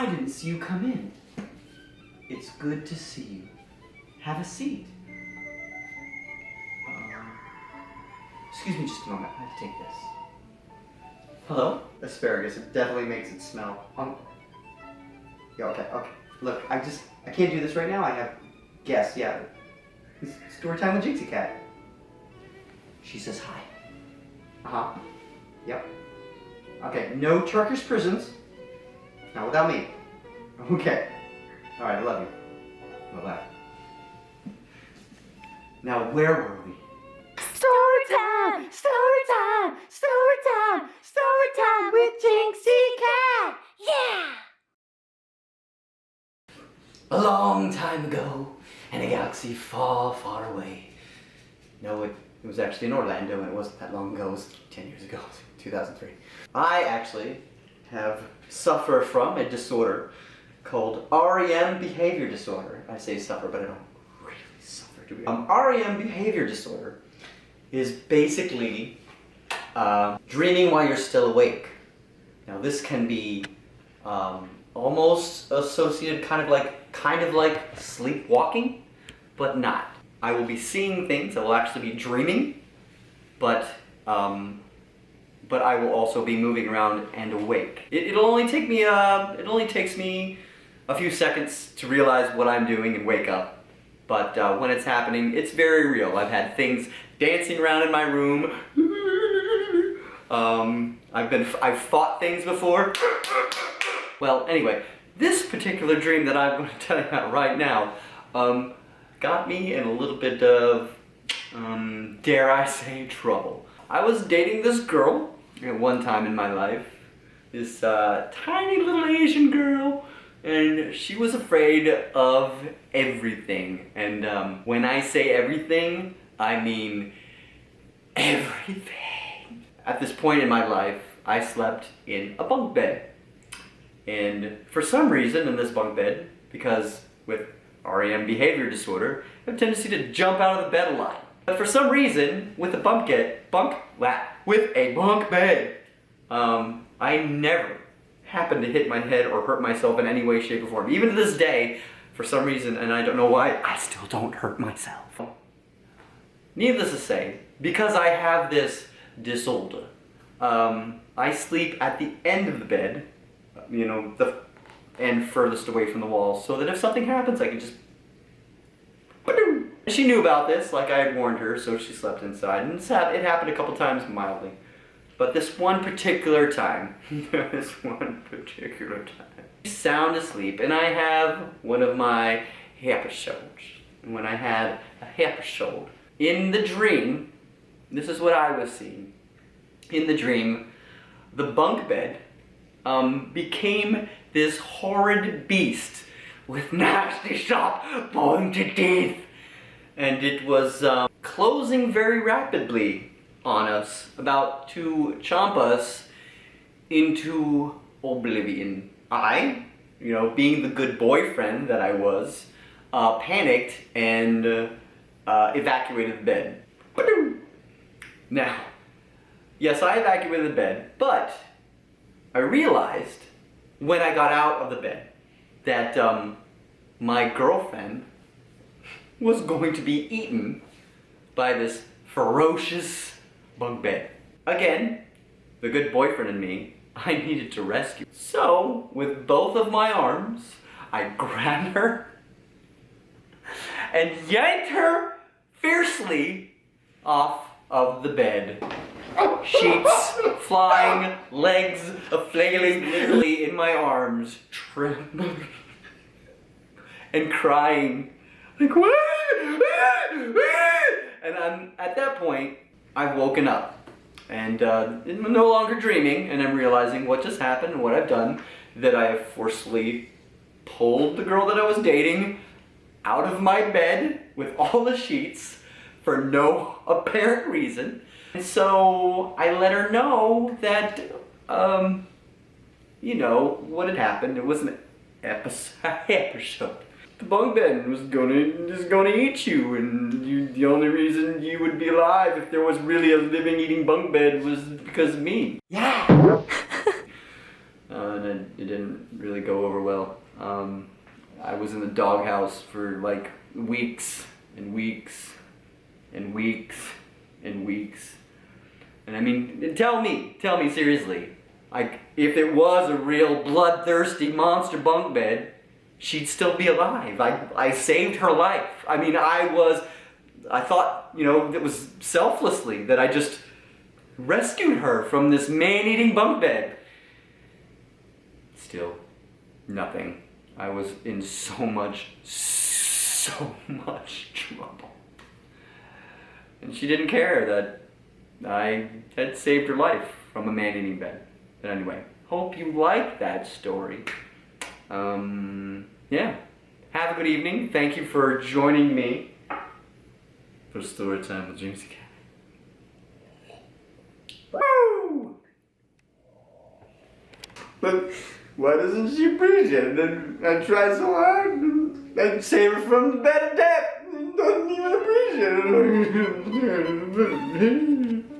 I didn't see you come in. It's good to see you. Have a seat. Excuse me just a moment. I have to take this. Hello? Asparagus. It definitely makes it smell. Yeah, okay. Look, I can't do this right now. I have guests, yeah. It's story time with Jinxy Cat. She says hi. Uh-huh. Yep. Okay, no Turkish prisons. Not without me. Okay. Alright, I love you. Bye-bye. Now, where were we? Story time! Story time! Story time! Story time with Jinxy Cat! Yeah! A long time ago, in a galaxy far, far away. No, it was actually in Orlando, and it wasn't that long ago. It was 10 years ago, 2003. I actually suffer from a disorder called REM behavior disorder. I say suffer, but I don't really suffer, do we? REM behavior disorder is basically dreaming while you're still awake. Now, this can be almost associated kind of like sleepwalking, but not. I will be seeing things. I will actually be dreaming, but I will also be moving around and awake. It only takes me a few seconds to realize what I'm doing and wake up. But when it's happening, it's very real. I've had things dancing around in my room. I've fought things before. Well, anyway, this particular dream that I'm going to tell you about right now got me in a little bit of, dare I say, trouble. I was dating this girl at one time in my life, this tiny little Asian girl, and she was afraid of everything. And when I say everything, I mean everything. At this point in my life, I slept in a bunk bed. And for some reason in this bunk bed, because with REM behavior disorder, I have a tendency to jump out of the bed a lot. But for some reason, with a bunk bed, I never happened to hit my head or hurt myself in any way, shape, or form. Even to this day, for some reason, and I don't know why, I still don't hurt myself. Needless to say, because I have this disorder, I sleep at the end of the bed, you know, the end furthest away from the wall, so that if something happens, I can just... She knew about this, like I had warned her, so she slept inside, and it happened a couple times mildly. But this one particular time, she's sound asleep, and I have one of my episodes. And when I had a episode, in the dream, this is what I was seeing. In the dream, the bunk bed became this horrid beast with nasty, sharp, pointed teeth. And it was closing very rapidly on us, about to chomp us into oblivion. I, being the good boyfriend that I was, panicked and evacuated the bed. Now, yes, I evacuated the bed, but I realized when I got out of the bed that my girlfriend was going to be eaten by this ferocious bunk bed. Again, the good boyfriend and me, I needed to rescue. So, with both of my arms, I grabbed her and yanked her fiercely off of the bed. Sheets flying, legs flailing literally in my arms, trembling and crying. Like, what? And at that point, I've woken up and I'm no longer dreaming, and I'm realizing what just happened and what I've done, that I have forcefully pulled the girl that I was dating out of my bed with all the sheets for no apparent reason. And so I let her know that, what had happened. It was an episode. The bunk bed was gonna eat you, and the only reason you would be alive if there was really a living, eating bunk bed was because of me. Yeah. And it didn't really go over well. I was in the doghouse for like weeks and weeks and weeks and weeks. And I mean, tell me seriously, like if it was a real bloodthirsty monster bunk bed, she'd still be alive. I saved her life. I mean, I thought, you know, it was selflessly that I just rescued her from this man-eating bunk bed. Still, nothing. I was in so much trouble. And she didn't care that I had saved her life from a man-eating bed. But anyway, hope you liked that story. Yeah. Have a good evening. Thank you for joining me for story time with Jinxy Cat. Woo! But why doesn't she appreciate it? I try so hard and I save her from the bed of death and doesn't even appreciate it.